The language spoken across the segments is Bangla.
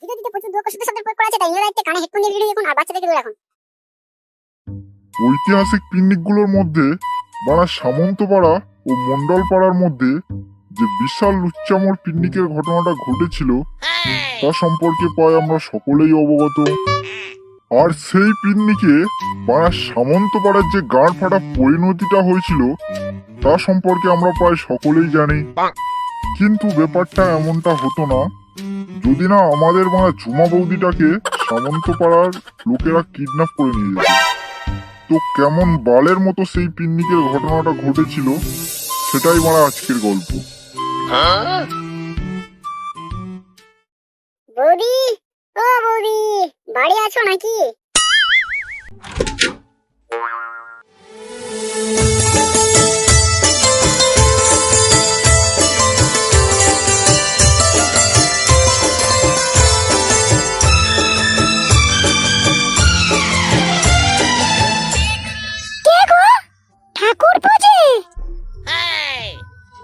ভিডিওটিতে প্রচুর দূরকর্ষিত শব্দের প্রয়োগ করা আছে, তাই নিজের দায়িত্বে কানে হেডফোন দিয়ে ভিডিও দেখুন আর বাচ্চাদেরকে দূরে রাখুন। ঐতিহাসিক পিকনিকগুলোর মধ্যে বাড়া সামন্তপাড়া ও মণ্ডলপাড়ার মধ্যে যে বিশাল লুচ্চামোর পিকনিকের ঘটনাটা ঘটেছিল তা সম্পর্কে প্রায় আমরা সকলেই অবগত। আর সেই পিকনিকে বাড়া সামন্তপাড়ার যে গাঁড় ফাটা পরিণতিটা হয়েছিল তা সম্পর্কে আমরা প্রায় সকলেই জানি। কিন্তু ব্যাপারটা এমনটা হতো না যদি না আমাদের বাড়া ঝুমা বৌদিটাকে সামন্তপাড়ার লোকেরা কিডন্যাপ করে নিয়ে যেত। তো কেমন বালের মতো সেই পিকনিকের ঘটনাটা ঘটেছিল সেটাই মারা আজকের গল্প। বৌদি, ও বৌদি, বাড়ি আছো নাকি?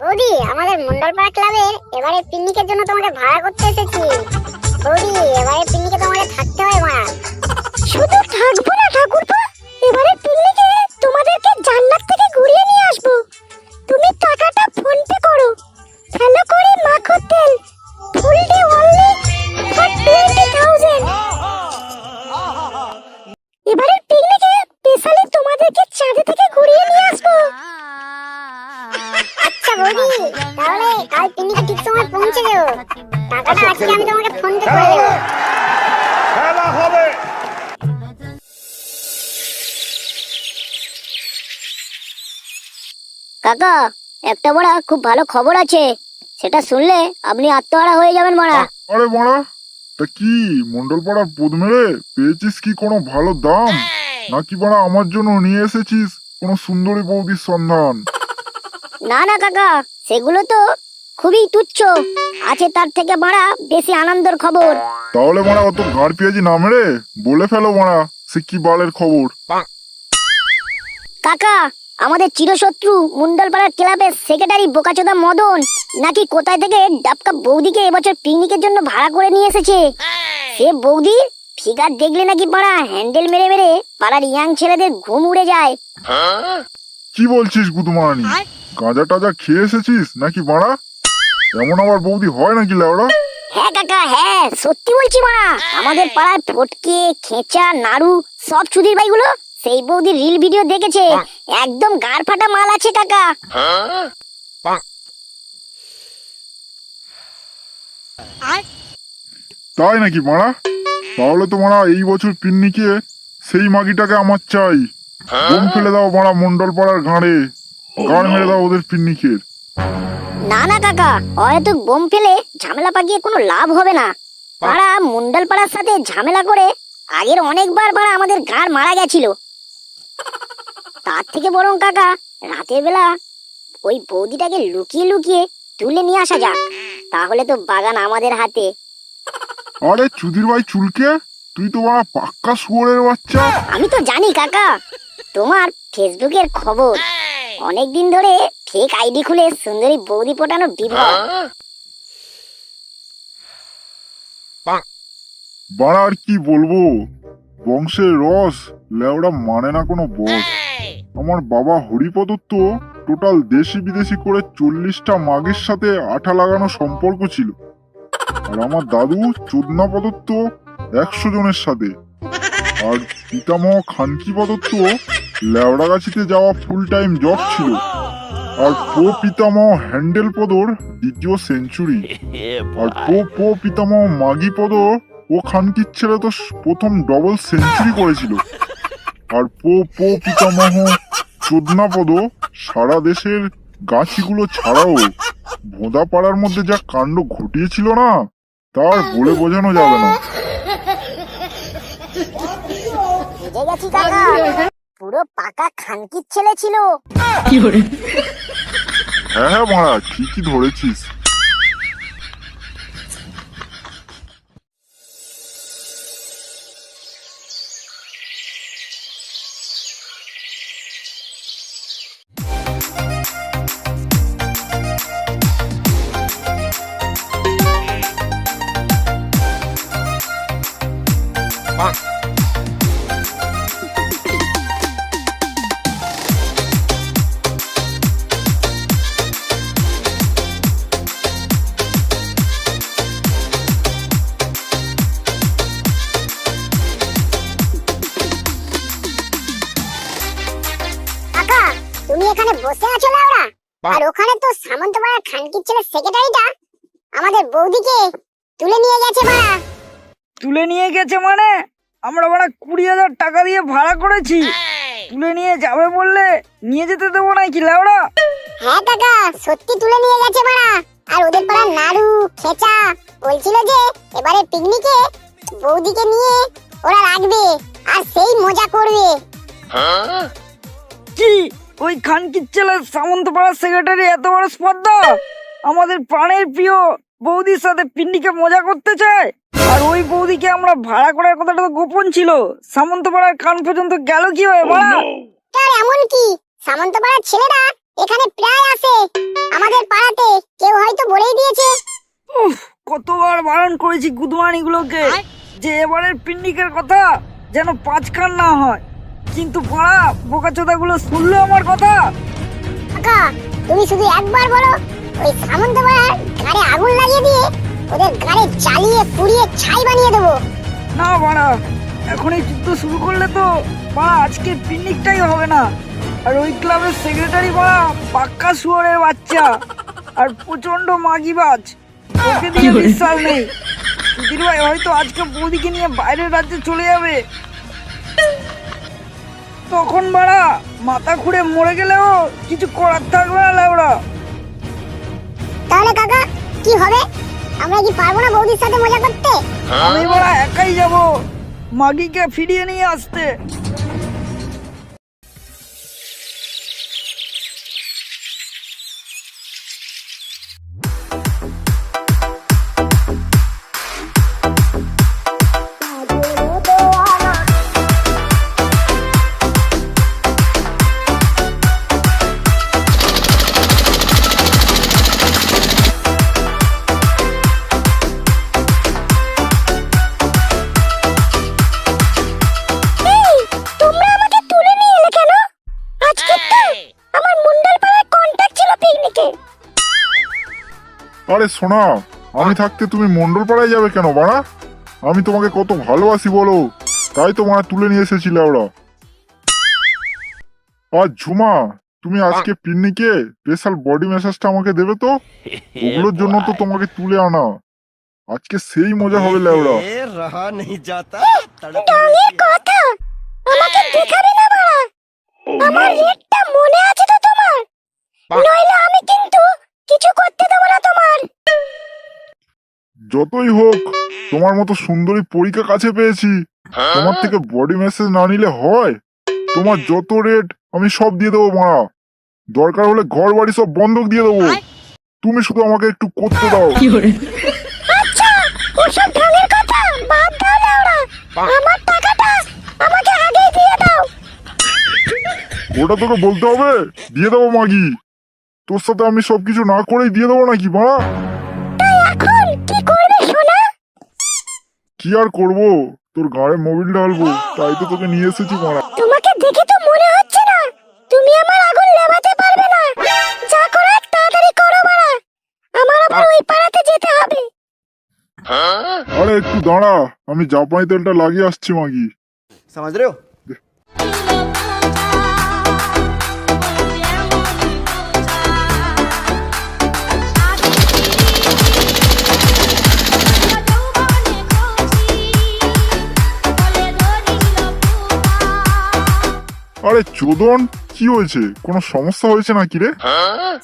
বৌদি, আমাদের মন্ডলপাড়া ক্লাবের এবারে পিকনিকের জন্য তোমাকে ভাড়া করতে এসেছি। বৌদি, এবারে পিকনিকে তোমাকে থাকতে হয় মা। শুধু থাকবো না ঠাকুরপো, এবারে পিকনিকে তোমাদেরকে জান্নাত থেকে ঘুরিয়ে নিয়ে আসবো। তুমি টাকাটা ফোন পে করো, ভালো করে মাখো তেল, ফুল ডে অনলি ফর 20,000। এবারে পিকনিকে স্পেশালি তোমাদেরকে চাঁদে থেকে ঘুরিয়ে নিয়ে আসবো। আচ্ছা বৌদি, তাহলে কাল পিকনিকে ঠিক সময় পৌঁছে যাও। টাকাটা আজকে আমি তোমাকে ফোন পে করে দেবো। খেলা হবে। কাকা, একটা বড় খুব ভালো খবর আছে, সেটা শুনলে আপনি আত্মহারা হয়ে যাবেন মারা। আরে মারা, তা কি মন্ডলপাড়ার পোদ মেরে পেয়েছিস কি কোনো ভালো দাম, নাকি বাড়া আমার জন্য নিয়ে এসেছিস কোনো সুন্দরী বৌদির সন্ধান? না না কাকা, সেগুলো তো খুবই তুচ্ছ, আছে তার থেকে মারা বেশি আনন্দের খবর। তাহলে মারা অত গাঁড় পেঁয়াজি না মেরে বলে ফেলো মারা সে কি বালের খবর। কাকা, আমাদের চিরশত্রু মুন্ডলপাড়ার ক্লাবের সেক্রেটারি বোকাচোদা মদন নাকি কোথায় থেকে ডাবকা বৌদিকে এবছর পিকনিকের জন্য ভাড়া করে নিয়ে এসেছে। সে বৌদির ফিগার দেখলে নাকি পাড়া হ্যান্ডেল মেরে মেরে পাড়ার ইয়াং ছেলেদের ঘুম উড়ে যায়। কি বলছিস গুদমারানি, গাঁজা টাজা খেয়ে এসেছিস নাকি মারা? এমন আবার বৌদি হয় নাকি লেওড়া? হ্যাঁ কাকা, হ্যাঁ সত্যি বলছি মারা, আমাদের পাড়ায় ফটকে খেঁচা নাড়ু সব চুদির ভাইগুলো সেই বৌদির রিল ভিডিও দেখেছে, একদম গাড় ফাটা মাল আছে কাকা। তাই নাকি মারা? তাহলে তো মারা এই বছর পিকনিকে সেই মাগিটাকে আমার চাই। বোম ফেলে দাও মারা মন্ডলপাড়ার গাঁড়ে, গাঁড় মেরে দাও ওদের পিকনিকের। না না কাকা, হয়তো বোম ফেলে ঝামেলা পাকিয়ে কোনো লাভ হবে না। পাড়া মুন্ডাল পাড়ার সাথে ঝামেলা করে আগের অনেকবার পাড়া আমাদের গাড় মারা গেছিল। তার থেকে বরং কাকা রাতের বেলা ওই বৌদিটাকে লুকিয়ে লুকিয়ে তুলে নিয়ে আসা যাক, তাহলে তো বাগান আমাদের হাতে। আরে চুদির ভাই চুলকে, তুই তো মারা পাক্কা শুয়োরের বাচ্চা। আমি তো জানি কাকা তোমার ফেসবুকের খবর, অনেকদিন ধরে ফেক আইডি খুলে সুন্দরী বৌদি পটানো বিভর। বাড়া আর কি বলবো, বংশের রস লেওড়া মানে না কোনো বস। আমার বাবা হরিপদ তো টোটাল দেশি বিদেশি করে 40টা মাগের সাথে আঠা লাগানো সম্পর্ক ছিল, আর আমার দাদু চোদনা পদত্ত 100 জনের সাথে, আর পিতামহ খানকি পদত্ত লেওড়াগাছিতে যাওয়া ফুল টাইম জব ছিল, আর পো পিতামহ হ্যান্ডেল পদর 2য় সেঞ্চুরি, আর পো পিতামহ মাগি পদ ও খানকির ছেলে তো প্রথম ডবল সেঞ্চুরি করেছিল, আর পো পিতামহ চোদনা পদ সারা দেশের গাছিগুলো ছাড়াও ভোঁদা পাড়ার মধ্যে যা কাণ্ড ঘটিয়েছিল না তার বলে বোঝানো যাবে না। বুঝে গেছি কাকা, পুরো পাকা খানকির ছেলে ছিল। হ্যাঁ হ্যাঁ মারা, ঠিকই ধরেছিস। কাকা, তুমি এখানে বসে আছো লাউড়া, আর ওখানে তো সামন্তপাড়ার খানকির ছেলে সেক্রেটারিটা আমাদের বৌদিকে তুলে নিয়ে গেছে বাড়া। তুলে নিয়ে গেছে মানে? আমরা বাড়া 20,000 টাকা দিয়ে ভাড়া করেছি, তুলে নিয়ে যাবে বললে নিয়ে যেতে দেবো নাকি লাউড়া? হ্যাঁ কাকা, সত্যি তুলে নিয়ে গেছে বাড়া। আর ওদের পাড়ার নাড়ু খেচা বলছিল যে এবারে পিকনিকে বৌদিকে নিয়ে ওরা রাখবে আর সেই মজা করবে। কি ওই খানকির ছেলে সামন্তপাড়ার সেক্রেটারি এত বড় স্পর্ধা আমাদের প্রাণের প্রিয় বৌদির সাথে পিকনিকে মজা করতে চায়? আর ওই বৌদিকে আমরা ভাড়া করার কথাটা তো গোপন ছিল, সামন্তপাড়ার কান পর্যন্ত গেল কি হয় বাড়া? আর এমন কি সামন্তপাড়ার ছেলেরা এখানে প্রায় আসে আমাদের পাড়াতে, কেউ হয়তো বলেই দিয়েছে। উফ, কতবার বারণ করেছি গুদমানিগুলোকে যে এবারের পিকনিকের কথা যেন 5 কান না হয়, কিন্তু পাড়া বোকাচোদাগুলো শুনলো আমার কথা। কাকা, তুমি শুধু একবার বলো, ওই সামন্তপাড়ার গাড়ে আগুন লাগিয়ে দিয়ে ওদের গাড়ে জ্বালিয়ে পুড়িয়ে ছাই বানিয়ে দেবো। না বাড়া, এখন এই যুদ্ধ শুরু করলে তো বাড়া আজকে পিকনিকটাই হবে না। আর ওই ক্লাবের সেক্রেটারি বাড়া পাক্কা শুয়োরের বাচ্চা আর প্রচন্ড মাগিবাজ, ওকে দিয়ে বিশ্বাস নেই। সুধীর ভাই হয়তো আজকে বৌদিকে নিয়ে বাইরের রাজ্যে চলে যাবে, তখন বাড়া মাথা খুঁড়ে মরে গেলেও কিছু করার থাকবে না লাউড়া। তাহলে কাকা কি হবে? আমরা কি পারবো না বৌদির সাথে মজা করতে? আমি বাড়া একাই যাব মাগিকে ফিরিয়ে নিয়ে আসতে। তোমরা আমাকে তুলে নিয়ে এলে কেন? আজকে তো আমার মুন্ডালপাড়ায় কন্টাক্ট ছিল পিকনিকে। আরে সোনা, আমি থাকতে তুমি মন্ডলপাড়ায় যাবে কেন বাড়া? আমি তোমাকে কত ভালোবাসি বলো, তাই তো মারা তুলে নিয়ে এসেছিলে ওরা। আর ঝুমা, তুমি আজকে পিকনিকে স্পেশাল বডি ম্যাসাজটা আমাকে দেবে তো? ওগুলোর জন্য তো তোমাকে তুলে আনা, আজকে সেই মজা হবে লেওড়া। रहा नहीं जाता ডাঙের কথা আমাকে দেখাবে না বাড়া। আমার রেটটা মনে আছে তো তোমার? নইলে আমি কিন্তু কিছু করতে দেবো না তোমার। যতই হোক তোমার মতো সুন্দরী পরীক্ষা কাছে পেয়েছি, তোমার থেকে বডি ম্যাসাজ না নিলে হয়? তোমার যত রেট আমি সব দিয়ে দেবো মারা, দরকার হলে ঘর বাড়ি সব বন্ধক দিয়ে দেবো, তুমি শুধু আমাকে একটু করতে দাও। আচ্ছা, ওসব ঢঙের কথা বাদ দাও লাউড়া। আমার টাকাটা আমাকে আগেই দিয়ে দাও। ওটা তোকে বলতে হবে? দিয়ে দেবো মাগি, তোর সাথে আমি সবকিছু না করেই দিয়ে দেবো নাকি মারা? তাই এখন কি করবে সোনা? কি আর করবো, তোর গাড়ে মোবিল ঢালবো, তাই তো তোকে নিয়ে এসেছি মারা। তোমাকে দেখে তো মনে হচ্ছে না তুমি আমার আগুন নেভাতে পারবে না। যা করার তাড়াতাড়ি করো বাড়া, আমার আবার ওই পাড়াতে যেতে হবে। আরে একটু দাঁড়া, আমি জাপানি তেলটা লাগিয়ে আসছি মাগি। समझ रहे हो? আরে চোদন, কি হয়েছে? কোনো সমস্যা হয়েছে নাকি রে?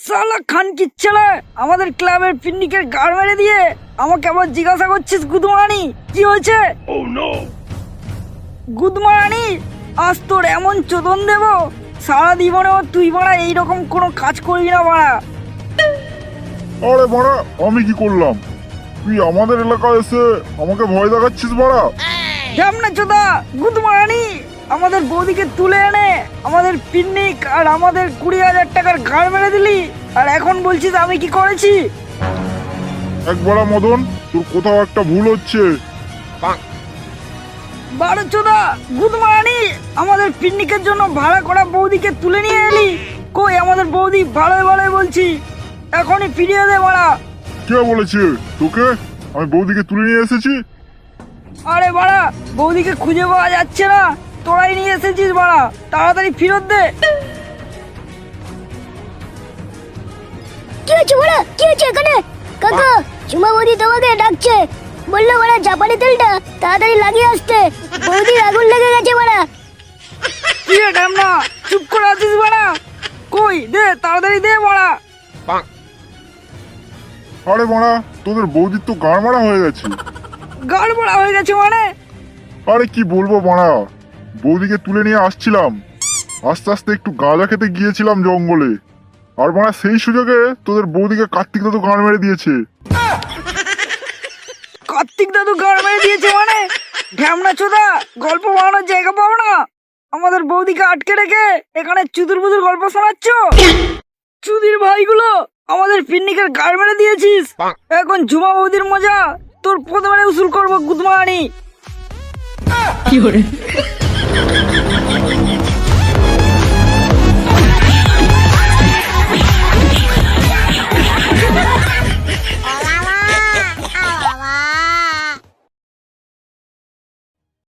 শালা খানকির ছেলে আমাদের ক্লাবের পিকনিকের গাড় মেরে দিয়ে আমাকে আবার জিজ্ঞাসা করছিস গুদমারানি কি হয়েছে? গুদমারানি, আজ তোর এমন চোদন দেব সারা জীবনেও তুই বাড়া এইরকম কোনো কাজ করবি না বাড়া। আরে বাড়া, আমি কি করলাম? তুই আমাদের এলাকায় এসে আমাকে ভয় দেখাচ্ছিস বাড়া? কেমনে চোদা গুদমারানি, আমাদের বৌদিকে তুলে এনে আমাদের পিকনিক আর আমাদের 20,000 টাকার গাড় মেরে দিলি, আর এখন বলছিস আমি কি করেছি? একবারা মদন, তোর কোথাও একটা ভুল হচ্ছে। বারো চোদা গুদমানি, আমাদের পিকনিকের জন্য ভাড়া করা বৌদিকে তুলে নিয়ে এলি। কই আমাদের বৌদি? ভালোই ভালোই বলছি, এখনই ফিরিয়ে দে বাড়া। কে বলেছে তোকে আমি বৌদিকে তুলে নিয়ে এসেছি? আরে বাড়া, বৌদিকে খুঁজে পাওয়া যাচ্ছে না, তোরাই নিয়ে এসেছিস বাড়া, তাড়াতাড়ি ফেরত দে। কি হয়েছে বড়া? কি হয়েছে এখানে? কাকা, ঝুমা বৌদি তোমাকে ডাকছে। বললো বড়া জাপানি তেলটা তাড়াতাড়ি লাগিয়ে আসতে, বৌদির আগুন লেগে গেছে বড়া। কি রে ঢ্যামনা, চুপ করে আছিস বাড়া? কই দে, তাড়াতাড়ি দে বাড়া। আরে মারা, তোদের বৌদির তো গাড় মারা হয়ে গেছে। গাড় বড়া হয়ে গেছে মানে? আরে কি বলবো মারা, বৌদিকে তুলে নিয়ে আসছিলাম, আস্তে আস্তে একটু গাঁজা খেতে গিয়েছিলাম জঙ্গলে, আর মারা সেই সুযোগে তোদের বৌদিকে কার্তিক দাদু গান মেরে দিয়েছে। কার্তিক দাদু গাড় মেরে দিয়েছে মানে? ঢ্যামনা চোদা, গল্প বানানোর জায়গা পাবো না? আমাদের বৌদিকে আটকে রেখে এখানে চুদুর বুদুর গল্প শোনাচ্ছ? চুদির ভাইগুলো, আমাদের পিকনিকের গাড় মেরে দিয়েছিস। এখন ঝুমা বৌদির মজা তোর প্রথমে উসুল করবো গুদমানি।